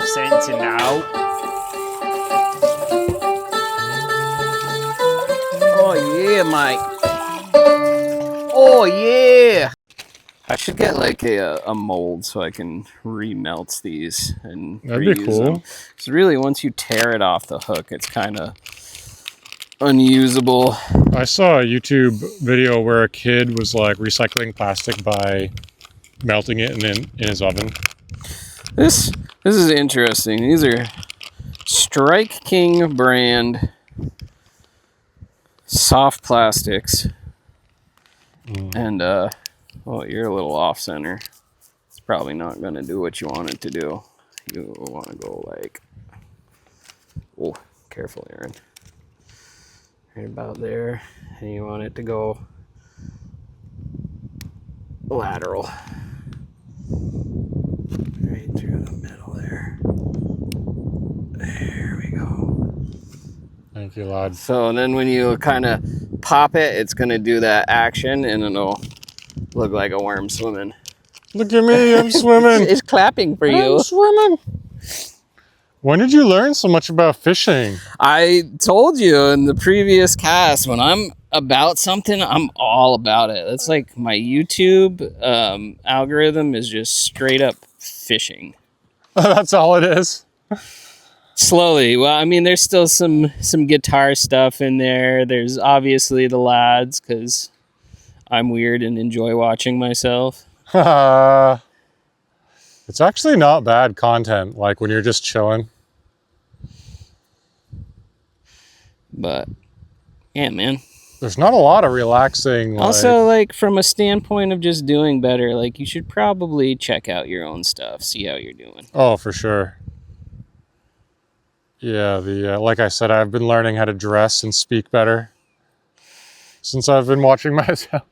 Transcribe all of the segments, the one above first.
sense now. Oh yeah, Mike. Oh yeah. I should get like a mold so I can remelt these and That'd be reuse cool. them. Because really, once you tear it off the hook, it's kind of unusable. I saw a YouTube video where a kid was like recycling plastic by melting it in his oven. This is interesting. These are Strike King brand soft plastics. And well, you're a little off center. It's probably not going to do what you want it to do. You want to go like, oh, careful, Aaron. Right about there, and you want it to go lateral. Right through the middle there. There we go. Thank you, lad. So then when you kind of pop it, it's going to do that action, and it'll look like a worm swimming. Look at me, I'm swimming. It's clapping for you. I'm swimming. When did you learn so much about fishing? I told you in the previous cast, when I'm about something, I'm all about it. It's like my YouTube algorithm is just straight up fishing. That's all it is. Slowly. Well, I mean, there's still some guitar stuff in there. There's obviously the lads, because I'm weird and enjoy watching myself. It's actually not bad content, like when you're just chilling. But yeah, man. There's not a lot of relaxing. Also, like from a standpoint of just doing better, like you should probably check out your own stuff, see how you're doing. Oh, for sure. Yeah, like I said, I've been learning how to dress and speak better since I've been watching myself.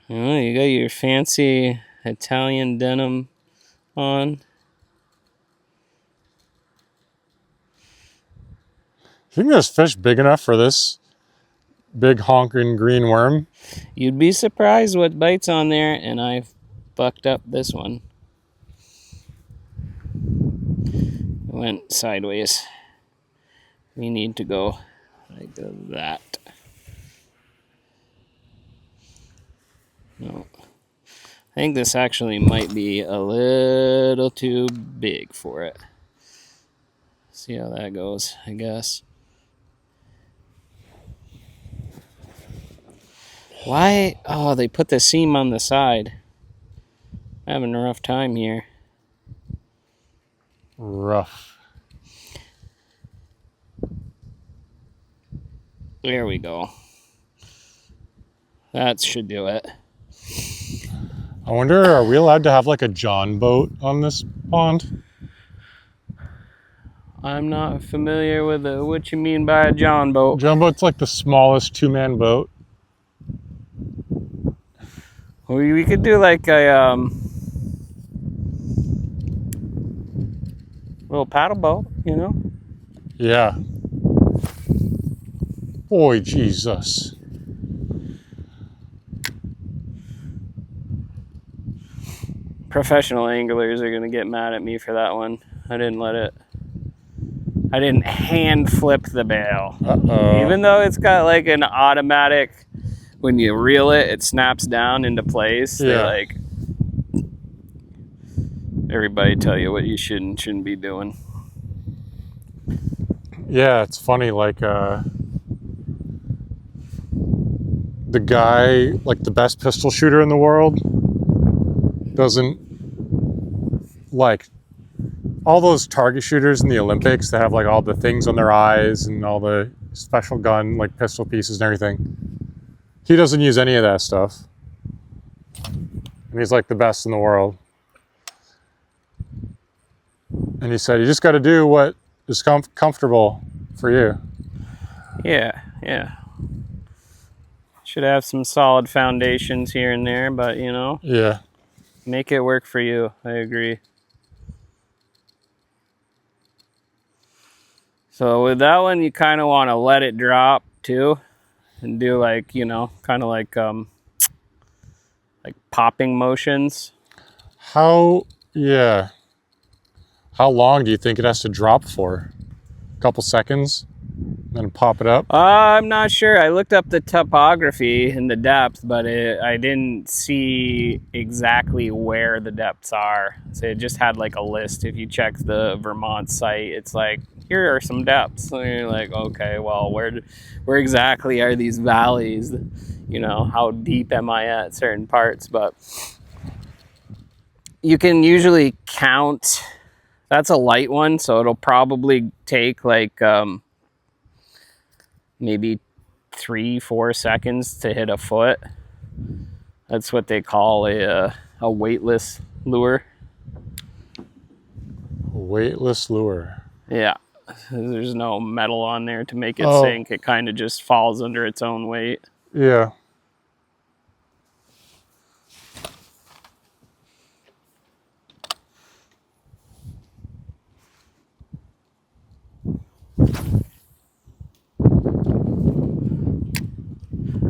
Oh, you got your fancy Italian denim on. You think there's fish big enough for this big honking green worm? You'd be surprised what bites on there, and I fucked up this one. It went sideways. We need to go like that. No. I think this actually might be a little too big for it. See how that goes, I guess. Why? Oh, they put the seam on the side. I'm having a rough time here. Rough. There we go. That should do it. I wonder, are we allowed to have like a John boat on this pond? I'm not familiar with what you mean by a John boat. John boat's like the smallest two-man boat. We could do like a little paddle boat, you know? Yeah. Boy, Jesus. Professional anglers are gonna get mad at me for that one. I didn't hand flip the bail. Uh-oh. Even though it's got like an automatic, when you reel it, it snaps down into place. Yeah. They like, everybody tell you what you shouldn't be doing. Yeah, it's funny, like, the guy, like the best pistol shooter in the world, doesn't, like, all those target shooters in the Olympics that have like all the things on their eyes and all the special gun, like pistol pieces and everything. He doesn't use any of that stuff. And he's like the best in the world. And he said, you just got to do what is comfortable for you. Yeah. Should have some solid foundations here and there, but you know. Yeah. Make it work for you. I agree. So with that one, you kind of want to let it drop too, and do like, you know, kind of like popping motions. How How long do you think it has to drop for? A couple seconds, then pop it up? I'm not sure. I looked up the topography and the depth, but I didn't see exactly where the depths are. So it just had like a list. If you check the Vermont site, it's like, here are some depths. And you're like, okay, well, where exactly are these valleys? You know, how deep am I at certain parts? But you can usually count. That's a light one, so it'll probably take like maybe 3-4 seconds to hit a foot. That's what they call a weightless lure. A weightless lure. Yeah, there's no metal on there to make it sink. It kind of just falls under its own weight. Yeah.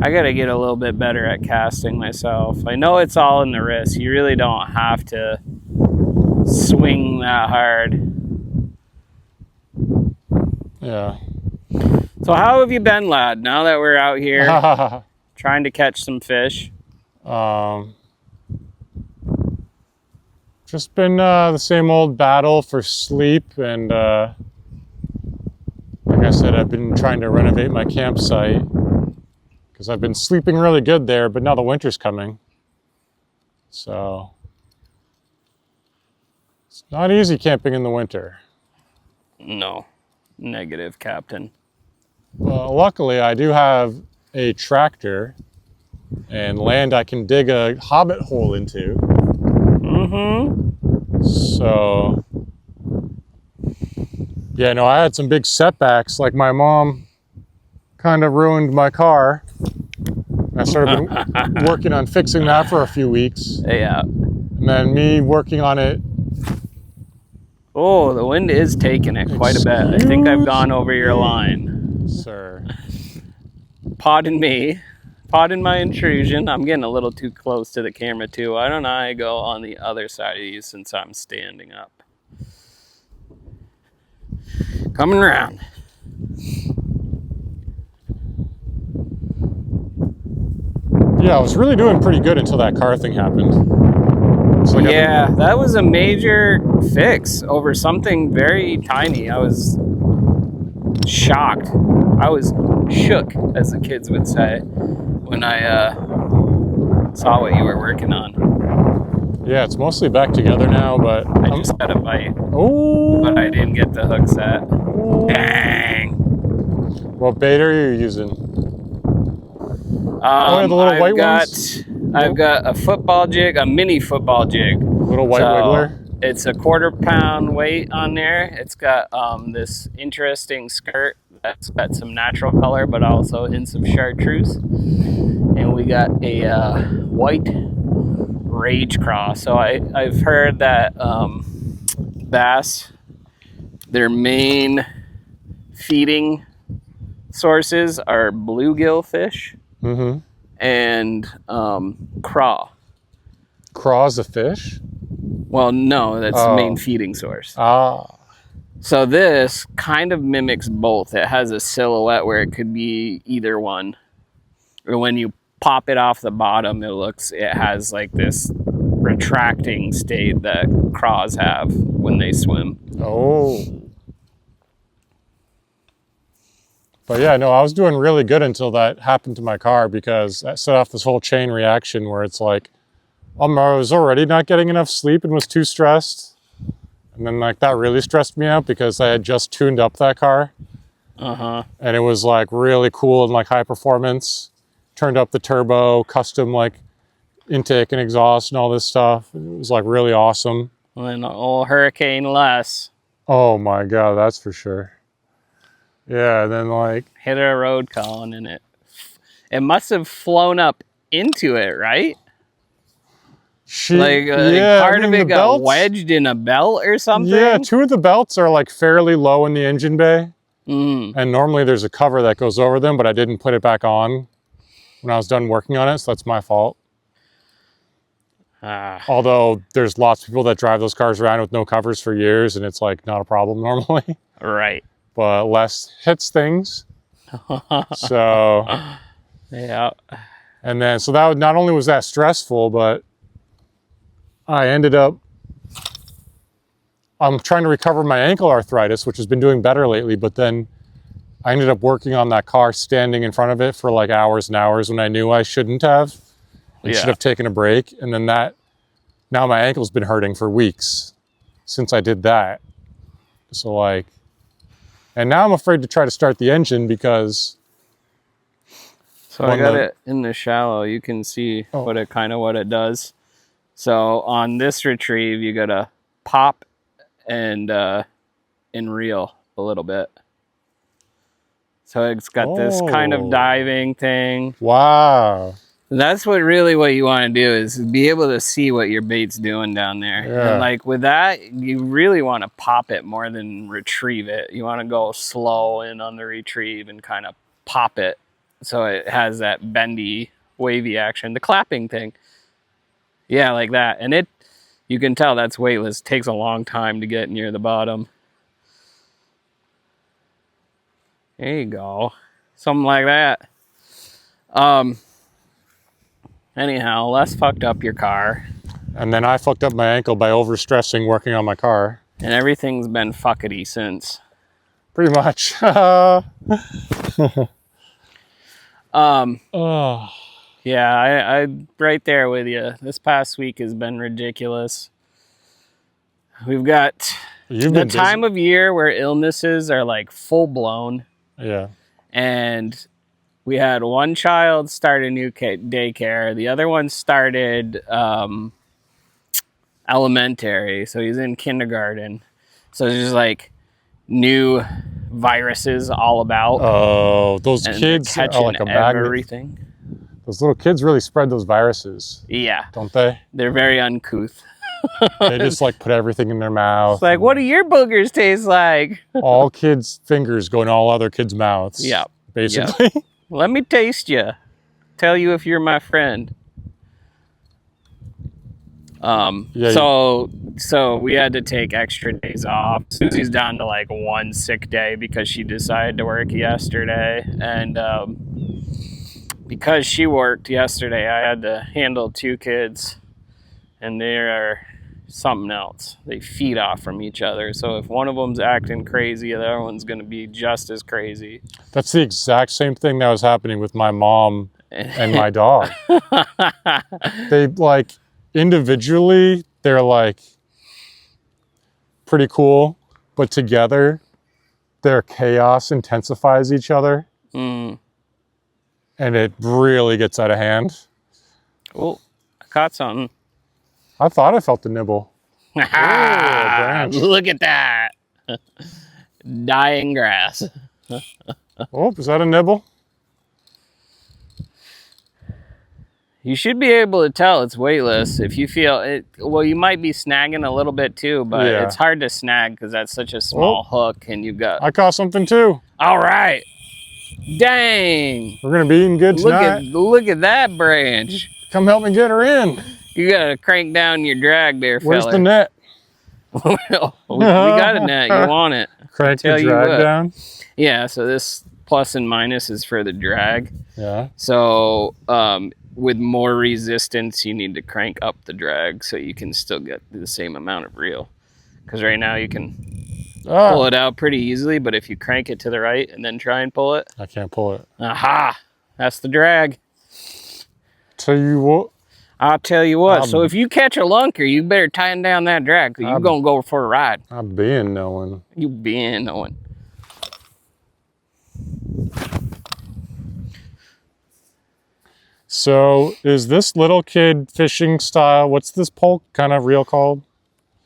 I gotta get a little bit better at casting myself. I know it's all in the wrist. You really don't have to swing that hard. Yeah. So how have you been, lad? Now that we're out here trying to catch some fish. Just been the same old battle for sleep, and like I said, I've been trying to renovate my campsite because I've been sleeping really good there, but now the winter's coming. So it's not easy camping in the winter. No. Negative, Captain. Well, luckily I do have a tractor and land I can dig a hobbit hole into. So yeah, no, I had some big setbacks. Like my mom kind of ruined my car. I started working on fixing that for a few weeks. Yeah. And then me working on it. Oh, the wind is taking it quite a bit. I think I've gone over your line. Sir. Pardon me. Pardon my intrusion. I'm getting a little too close to the camera too. Why don't I go on the other side of you since I'm standing up? Coming around. Yeah, I was really doing pretty good until that car thing happened. So yeah, that was a major fix over something very tiny. I was shocked. I was shook, as the kids would say, when I saw what you were working on. Yeah, it's mostly back together now, but I just had a bite. Oh! But I didn't get the hook set. Oh. Dang! What bait are you using? The little white ones? I've got a football jig, a mini football jig. Little white wiggler? It's a 1/4 pound weight on there. It's got this interesting skirt that's got some natural color, but also in some chartreuse. And we got a white rage craw. So I've heard that bass, their main feeding sources are bluegill fish and craw. Craw's a fish? Well, no, that's the main feeding source. Ah. So this kind of mimics both. It has a silhouette where it could be either one. Or when you pop it off the bottom, it has like this retracting state that craws have when they swim. Oh. But yeah, no, I was doing really good until that happened to my car, because that set off this whole chain reaction where it's like, I was already not getting enough sleep and was too stressed. And then like that really stressed me out because I had just tuned up that car. And it was like really cool and like high performance. Turned up the turbo, custom like intake and exhaust and all this stuff. It was like really awesome. And old Hurricane Les. Oh my God, that's for sure. Yeah, and then like hit a road cone and it must have flown up into it, right? Part of it got wedged in a belt or something? Yeah, 2 of the belts are like fairly low in the engine bay. And normally there's a cover that goes over them, but I didn't put it back on when I was done working on it, so that's my fault. Although there's lots of people that drive those cars around with no covers for years, and it's like not a problem normally. Right. But less hits things. So yeah. And then, so that not only was that stressful, but I ended up, I'm trying to recover my ankle arthritis, which has been doing better lately, but then I ended up working on that car standing in front of it for like hours and hours when I knew I shouldn't have. And should have taken a break. And then now my ankle's been hurting for weeks since I did that. So like, and now I'm afraid to try to start the engine because. So I got it in the shallow. You can see what it does. So on this retrieve, you gotta pop and reel a little bit. So it's got this kind of diving thing. Wow. That's what you want to do is be able to see what your bait's doing down there. Yeah. And like with that, you really want to pop it more than retrieve it. You want to go slow in on the retrieve and kind of pop it. So it has that bendy, wavy action. The clapping thing. Yeah, like that. And you can tell that's weightless. It takes a long time to get near the bottom. There you go. Something like that. Anyhow, Les fucked up your car. And then I fucked up my ankle by overstressing working on my car. And everything's been fuckety since. Pretty much. Yeah, I right there with you. This past week has been ridiculous. We've got the time of year where illnesses are like full blown. Yeah. And we had one child start a new daycare. The other one started elementary. So he's in kindergarten. So there's just like new viruses all about. Oh, those kids are like a magnet. Everything. Those little kids really spread those viruses. Yeah. Don't they? They're very uncouth. They just like put everything in their mouth. It's like, what do your boogers taste like? All kids' fingers go in all other kids' mouths. Yeah. Basically. Yep. Let me taste you. Tell you if you're my friend. So we had to take extra days off. Susie's down to like one sick day because she decided to work yesterday. And because she worked yesterday, I had to handle two kids. And they are something else. They feed off from each other. So if one of them's acting crazy, the other one's going to be just as crazy. That's the exact same thing that was happening with my mom and my dog. They like individually, they're like pretty cool, but together their chaos intensifies each other. And it really gets out of hand. Oh, I caught something. I thought I felt the nibble. Ooh, a branch. Look at that. Dying grass. Oh, is that a nibble? You should be able to tell it's weightless if you feel it. Well, you might be snagging a little bit too, but it's hard to snag because that's such a small hook and you've got... I caught something too. All right. Dang. We're going to be eating good tonight. Look at that branch. Come help me get her in. You got to crank down your drag there, fella. Where's the net? We got a net. You want it. Crank the drag down? Yeah, so this plus and minus is for the drag. Yeah. So with more resistance, you need to crank up the drag so you can still get the same amount of reel. Because right now you can pull it out pretty easily, but if you crank it to the right and then try and pull it. I can't pull it. Aha! That's the drag. I'll tell you what. So if you catch a lunker, you better tighten down that drag because you're going to go for a ride. I'm being knowing. You being knowing. So is this little kid fishing style, what's this pole kind of reel called?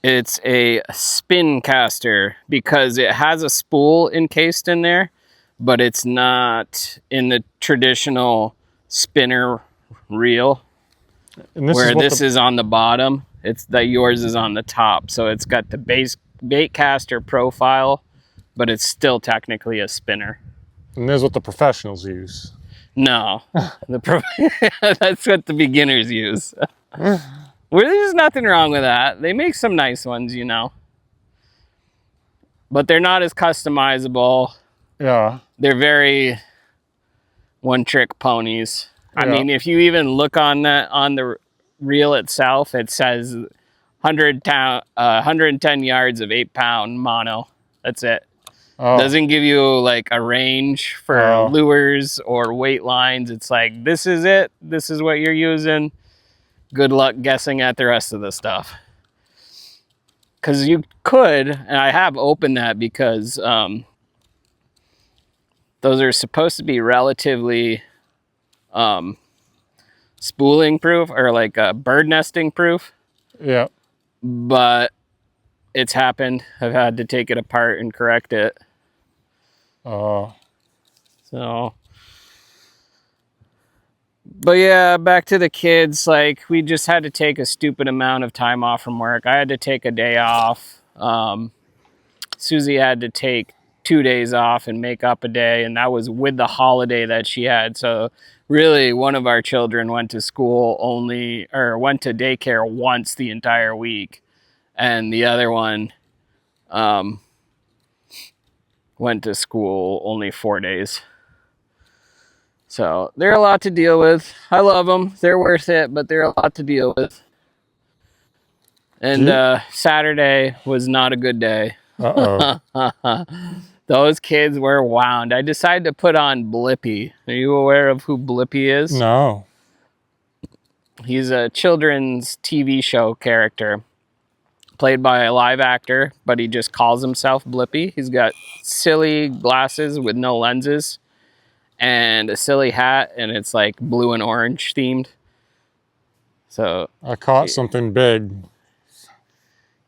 It's a spin caster because it has a spool encased in there, but it's not in the traditional spinner reel. And this is on the bottom. It's that yours is on the top. So it's got the bait caster profile, but it's still technically a spinner. And this is what the professionals use. No, that's what the beginners use. Well, there's nothing wrong with that. They make some nice ones, you know. But they're not as customizable. Yeah. They're very one-trick ponies. I Yeah. mean, if you even look on the reel itself, it says 110 yards of 8-pound mono. That's it. Oh. Doesn't give you like a range for lures or weight lines. It's like, this is it. This is what you're using. Good luck guessing at the rest of the stuff. Because you could, and I have opened that because those are supposed to be relatively spooling proof or like bird nesting proof. Yeah. But it's happened. I've had to take it apart and correct it. Oh. So, but yeah, back to the kids. Like, we just had to take a stupid amount of time off from work. I had to take a day off. Susie had to take 2 days off and make up a day, and that was with the holiday that she had. So really, one of our children went to school went to daycare once the entire week, and the other one went to school only 4 days. So they're a lot to deal with. I love them. They're worth it, but they're a lot to deal with. And Saturday was not a good day. Uh-oh. Those kids were wound. I decided to put on Blippi. Are you aware of who Blippi is? No. He's a children's TV show character played by a live actor, but he just calls himself Blippi. He's got silly glasses with no lenses and a silly hat, and it's like blue and orange themed. So I caught something big.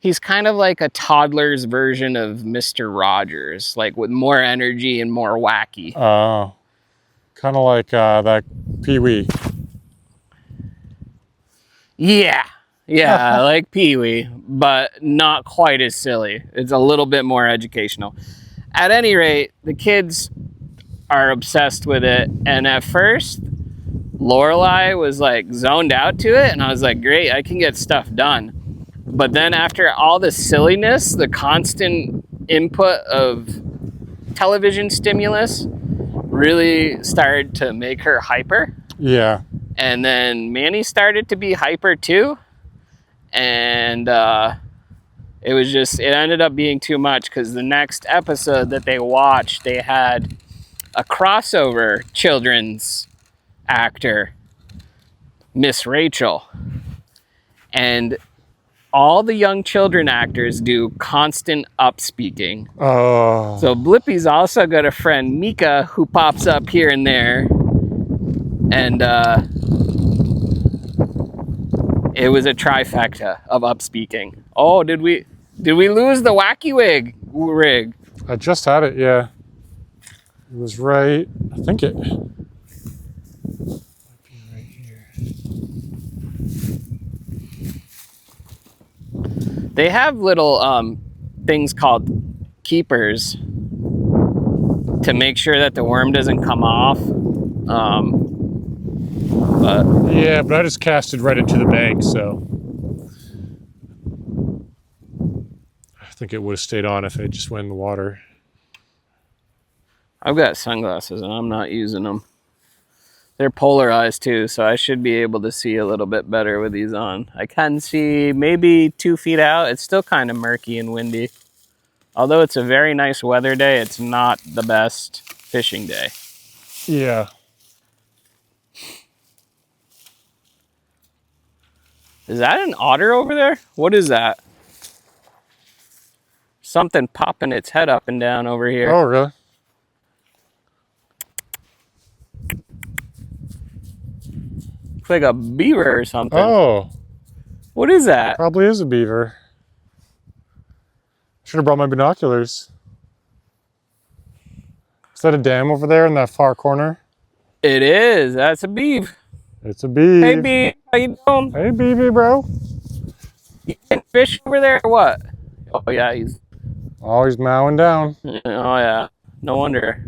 he's kind of like a toddler's version of Mr. Rogers, like with more energy and more wacky. Oh. Kind of like that Pee-wee. Yeah, like Pee-wee, but not quite as silly. It's a little bit more educational. At any rate, the kids are obsessed with it, and at first, Lorelai was like zoned out to it, and I was like, great, I can get stuff done. But then after all the silliness, the constant input of television stimulus really started to make her hyper. Yeah. And then Manny started to be hyper too. And it ended up being too much, because the next episode that they watched, they had a crossover children's actor, Miss Rachel. And all the young children actors do constant upspeaking. Oh. So Blippi's also got a friend, Mika, who pops up here and there. And it was a trifecta of upspeaking. Oh, did we lose the wacky rig? I just had it, yeah. It was right. I think it might be right here. They have little things called keepers to make sure that the worm doesn't come off. Yeah, but I just cast it right into the bank, so I think it would have stayed on if it just went in the water. I've got sunglasses and I'm not using them. They're polarized too, so I should be able to see a little bit better with these on. I can see maybe 2 feet out. It's still kind of murky and windy. Although it's a very nice weather day, it's not the best fishing day. Yeah. Is that an otter over there? What is that? Something popping its head up and down over here. Oh, really? Looks like a beaver or something. Oh. What is that? Probably is a beaver. Should have brought my binoculars. Is that a dam over there in that far corner? It is. That's a beaver. It's a beaver. Hey, beaver. How you doing? Hey, beaver, bro. You getting fish over there or what? Oh, yeah. He's Always mowing down. Oh, yeah. No wonder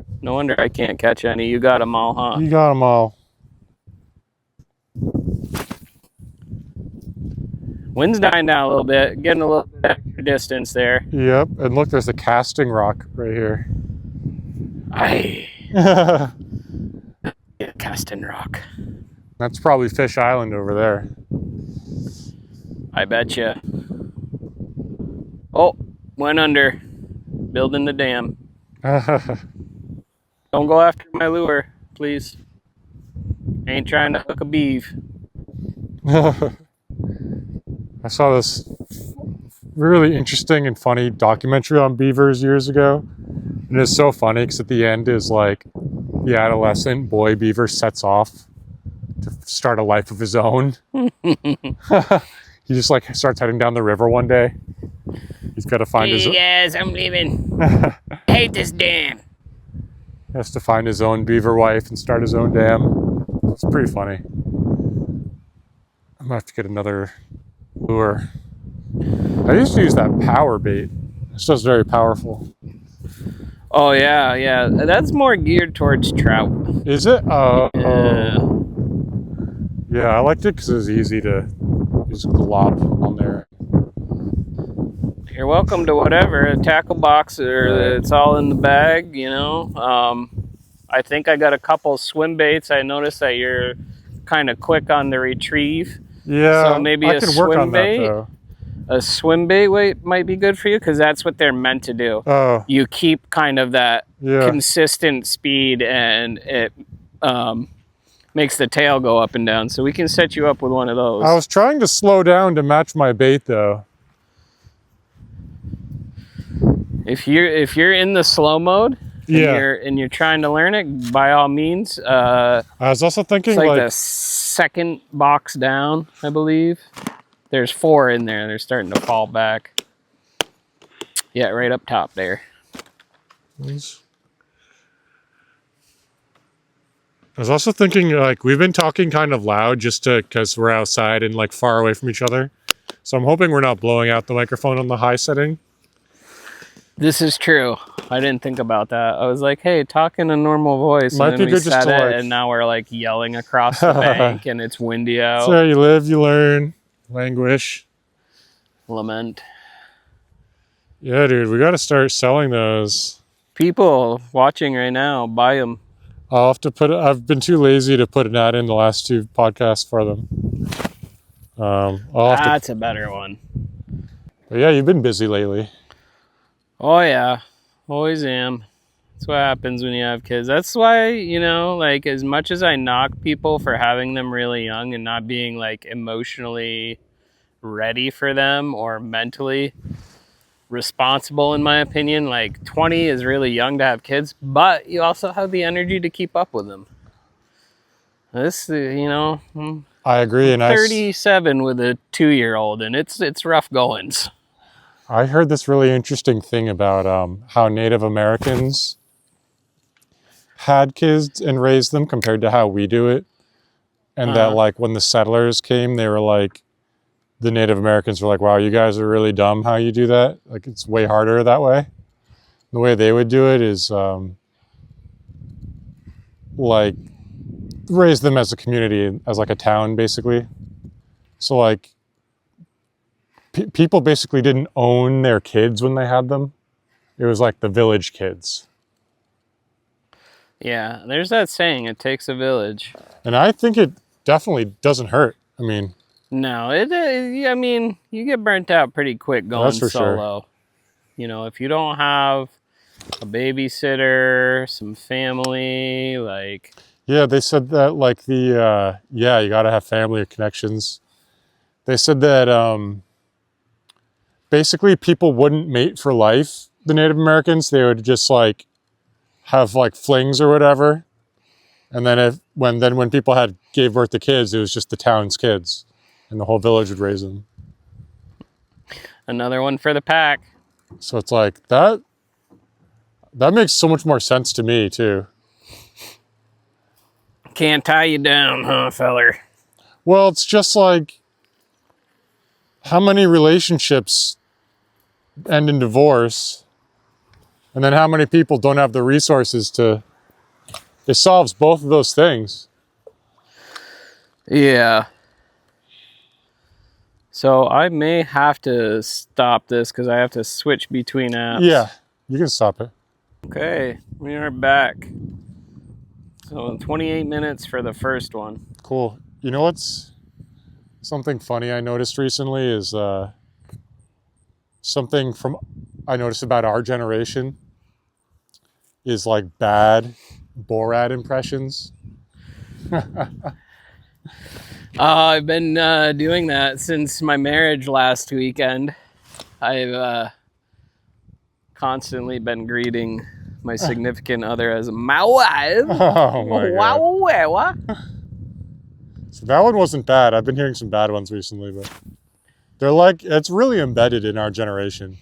I can't catch any. You got them all, huh? You got them all. Wind's dying down a little bit, getting a little bit extra distance there. Yep, and look, there's a casting rock right here. Casting rock. That's probably Fish Island over there. I betcha. Oh, went under. Building the dam. Don't go after my lure, please. Ain't trying to hook a beeve. I saw this really interesting and funny documentary on beavers years ago. And it's so funny because at the end is like the adolescent boy beaver sets off to start a life of his own. He just like starts heading down the river one day. He's got to find his... Hey guys, I'm leaving. I hate this dam. He has to find his own beaver wife and start his own dam. It's pretty funny. I'm gonna have to get another lure. I used to use that power bait. It's just very powerful. Oh yeah. That's more geared towards trout. Is it? Yeah. Yeah, I liked it because it was easy to just glop on there. You're welcome to whatever. A tackle box, or it's all in the bag, you know. I think I got a couple swim baits. I noticed that you're kind of quick on the retrieve. Yeah, so maybe I a could work swim on bait. that though. A swim bait weight might be good for you because that's what they're meant to do. Oh. You keep kind of that Yeah. consistent speed, and it makes the tail go up and down. So we can set you up with one of those. I was trying to slow down to match my bait though. If you're in the slow mode, Yeah. and you're trying to learn it, by all means. I was also thinking It's like like the second box down, I believe. There's 4 in there. They're starting to fall back. Yeah, right up top there. I was also thinking like we've been talking kind of loud just because we're outside and like far away from each other. So I'm hoping we're not blowing out the microphone on the high setting. This is true. I didn't think about that. I was like, hey, talk in a normal voice. Might and be then we good just said to, it, like- and now we're like yelling across the bank, and it's windy out. So you live, you learn, languish. Lament. Yeah, dude, we got to start selling those. People watching right now, buy them. I'll have to I've been too lazy to put an ad in the last 2 podcasts for them. I'll have to, That's a better one. but yeah, you've been busy lately. Oh yeah, always am. That's what happens when you have kids. That's why, you know, like as much as I knock people for having them really young and not being like emotionally ready for them or mentally responsible, in my opinion, like 20 is really young to have kids, but you also have the energy to keep up with them. This, you know, I agree, and 37 with a 2-year-old, and it's rough goings. I heard this really interesting thing about how Native Americans had kids and raised them compared to how we do it. And that like when the settlers came, they were like, the Native Americans were like, wow, you guys are really dumb how you do that. Like it's way harder that way. The way they would do it is like raise them as a community, as like a town basically. So like people basically didn't own their kids when they had them. It was like the village kids. Yeah, there's that saying, it takes a village. And I think it definitely doesn't hurt. I mean, no, I mean, you get burnt out pretty quick going That's for solo. sure. You know, if you don't have a babysitter, some family, like... Yeah, they said that like the, yeah, you got to have family connections. They said that basically people wouldn't mate for life, the Native Americans. They would just like have like flings or whatever. And then when people gave birth to kids, it was just the town's kids. And the whole village would raise them. Another one for the pack. So it's like that makes so much more sense to me too. Can't tie you down, huh, feller? Well, it's just like how many relationships end in divorce, and then how many people don't have the resources to... It solves both of those things. Yeah. So I may have to stop this because I have to switch between apps. Yeah, you can stop it. Okay, we are back. So 28 minutes for the first one. Cool. You know what's something funny I noticed recently is something from I noticed about our generation is like bad Borat impressions. I've been doing that since my marriage last weekend. I've constantly been greeting my significant other as my wife. Oh my god. What? So that one wasn't bad. I've been hearing some bad ones recently, but they're like, it's really embedded in our generation.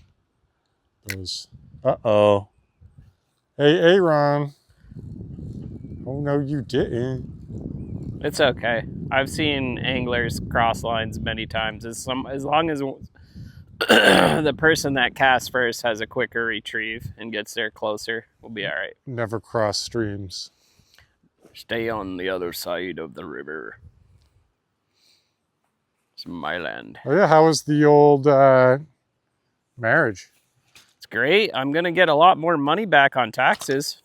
Those, uh-oh. Hey, Ron. Oh, no, you didn't. It's okay. I've seen anglers cross lines many times. As long as the person that casts first has a quicker retrieve and gets there closer, we'll be all right. Never cross streams. Stay on the other side of the river. It's my land. Oh, yeah, how was the old marriage? It's great. I'm going to get a lot more money back on taxes.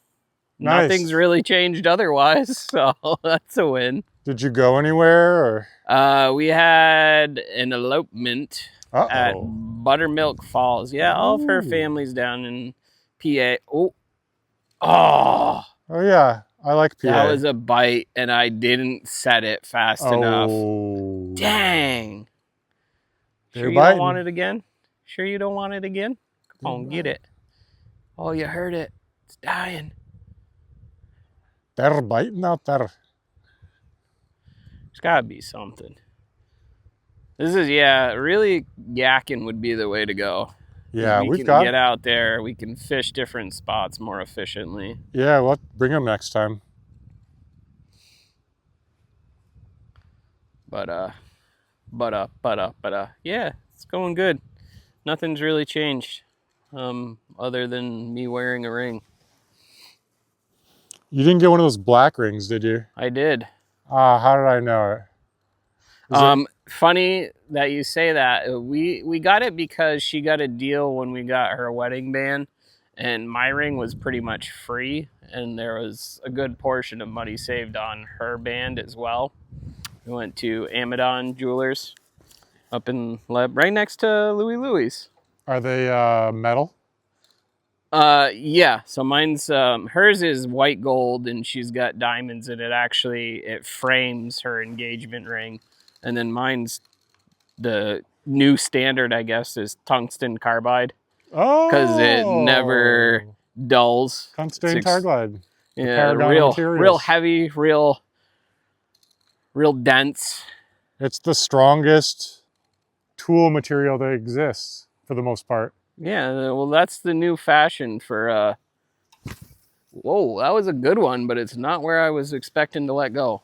Nice. Nothing's really changed otherwise, so that's a win. Did you go anywhere? Or? We had an elopement at Buttermilk Falls. Yeah, all of her family's down in PA. Oh, yeah, I like PA. that was a bite, and I didn't set it fast enough. Dang. Sure you don't want it again? Sure you don't want it again? Come on, get it. Oh, you heard it. It's dying. They're biting out there. There's got to be something. This is, really yakking would be the way to go. Yeah, we can get out there. We can fish different spots more efficiently. Yeah, we'll bring them next time. But yeah, it's going good. Nothing's really changed, other than me wearing a ring. You didn't get one of those black rings, did you? I did. How did I know it? Funny that you say that. We got it because she got a deal when we got her wedding band, and my ring was pretty much free, and there was a good portion of money saved on her band as well. We went to Amadon Jewelers up in right next to Louis. Are they metal? Yeah. So mine's hers is white gold, and she's got diamonds in it. Actually, it frames her engagement ring, and then mine's the new standard, I guess, is tungsten carbide. Oh, because it never dulls. Tungsten carbide. Yeah, real heavy, real dense. It's the strongest tool material that exists for the most part. Yeah, well, that's the new fashion for, whoa, that was a good one, but it's not where I was expecting to let go.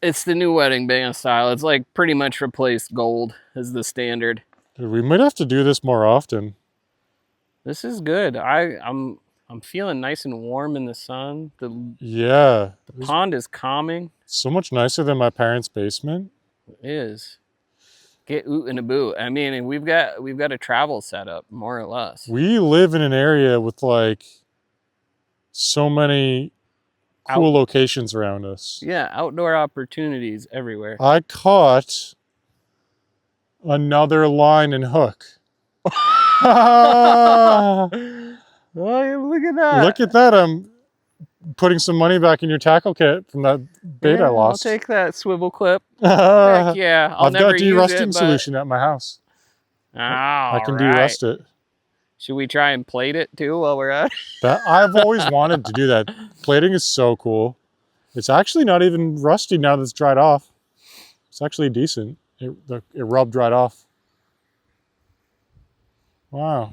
It's the new wedding band style. It's like pretty much replaced gold as the standard. We might have to do this more often. This is good. I'm feeling nice and warm in the sun. The pond is calming. So much nicer than my parents' basement. It is. Get oot and a boo. I mean, we've got a travel setup, more or less. We live in an area with like so many cool locations around us. Yeah, outdoor opportunities everywhere. I caught another line and hook. Oh, look at that. Look at that. I'm putting some money back in your tackle kit from that bait I lost. I'll take that swivel clip. Heck yeah. I've got de-rusting solution at my house. I can de-rust it. Should we try and plate it too while we're at it? I've always wanted to do that. Plating is so cool. It's actually not even rusty now that it's dried off. It's actually decent. It rubbed right off. Wow.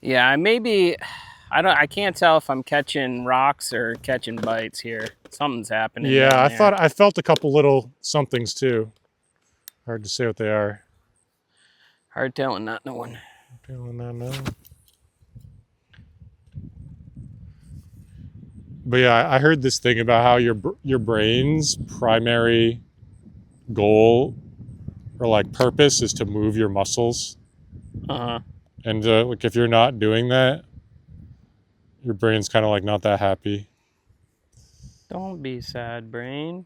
Yeah, I can't tell if I'm catching rocks or catching bites here. Something's happening. Yeah, I felt a couple little somethings too. Hard to say what they are. Hard telling, not knowing. But yeah, I heard this thing about how your brain's primary goal or like purpose is to move your muscles, Uh-huh. and like if you're not doing that, your brain's kind of like not that happy. Don't be sad, brain.